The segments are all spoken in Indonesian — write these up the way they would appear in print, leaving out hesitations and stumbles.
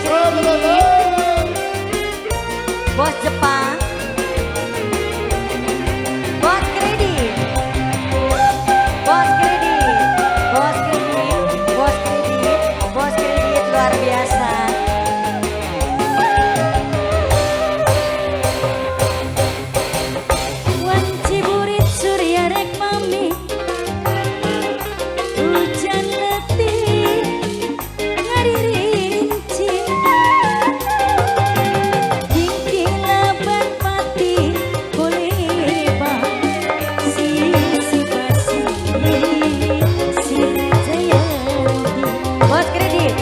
kredit, bos Jepang, bos kredit, bos kredit, bos kredit, bos kredit, bos kredit luar biasa. Wanci burit surya rek mami, hujan letih ngaririnci, gigi laban pati boleh si basi si Jayanti. Bos kredit,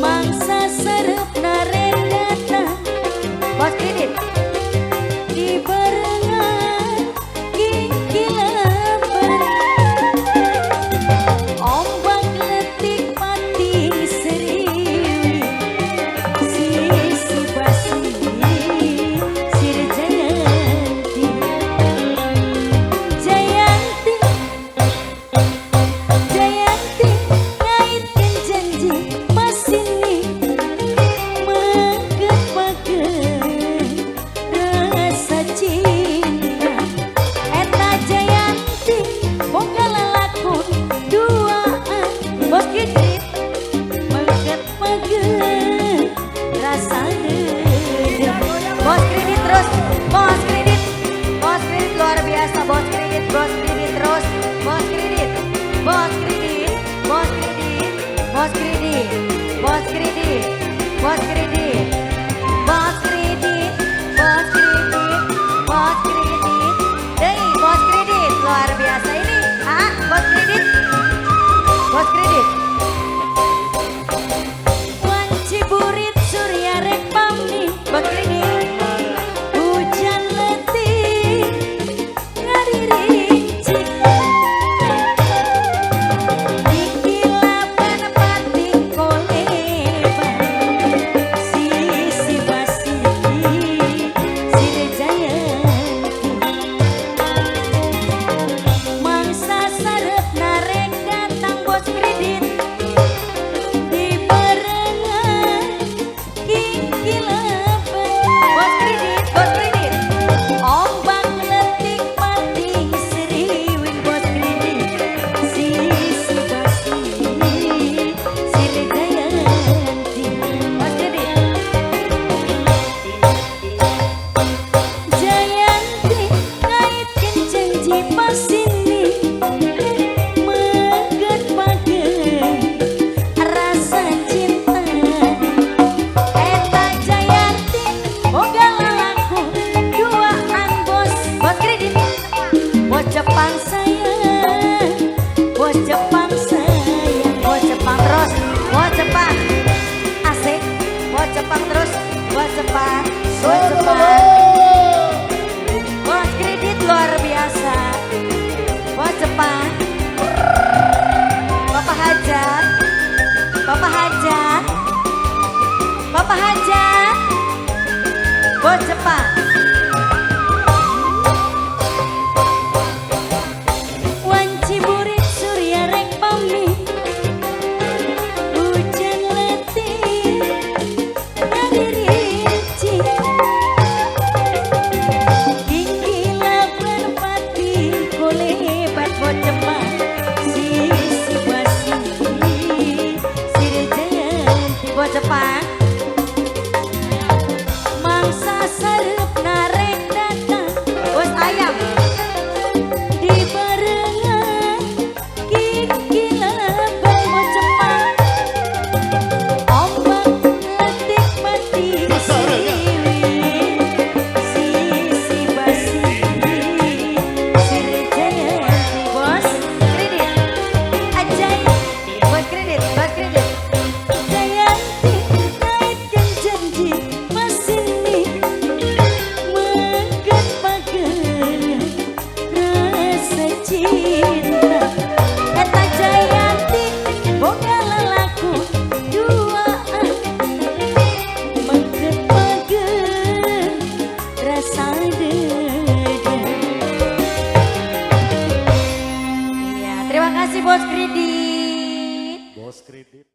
mangsa serep narek datang, bos kredit di barengan gigi laban, ombak letik pati seriwi si basi si Jayanti. Jayanti, Jayanti ngaitkan janji masini magepakeun rasa cinta. Eta Jayanti boga lalakun duaan, bos kredit magepakeun rasa deudeuh. Bos kredit terus, bos kredit, bos kredit luar biasa, bos kredit terus, bos kredit, bos kredit, bos kredit, bos kredit, bos kredit, bos kredit, bos kredit, bos kredit, bos kredit, deui bos kredit luar biasa ini, bos kredit, bos kredit. Wanci burit surya rek pami, bos kredit, hujan letih ngaririnci, gigi laban pati koleban, si basi si Jayanti. Mangsa sarep narek datang, bos kredit di barengan gigi laban, bos kredit, ombak letik pati seriwin, bos kredit si basi si Jayanti. Bos kredit, Jayanti ngaitkan janji pasini magepakeun rasa cinta. Eta Jayanti boga lalakun duaan, bos kredit, bos Jepang sayang, bos Jepang sayang, bos Jepang terus, bos Jepang asik, bos Jepang terus, bos Jepang, bos Jepang, bos kredit luar biasa, bos Jepang, Bapak Hajat, Bapak Hajat, Bapak Hajat, bos Jepang. Wanci burit surya rek pami, hujan letih ngaririnci, gigi laban pati kolebat, bos Jepang si basi si Jayanti. Bos Jepang, mangsa sarep narek datang, bos ayam di barengan gigi laban, bos Jepang, ombak letik pati seriwi si basi si Jayanti. Bos kredit, ajaib, bos kredit, bos kredit, Jayanti ngaitkan janji masini magepakeun rasa cinta. Eta Jayanti boga lalakun duaan, magepakeun rasa deudeuh. Iya, terima kasih bos kredit. Bos kredit.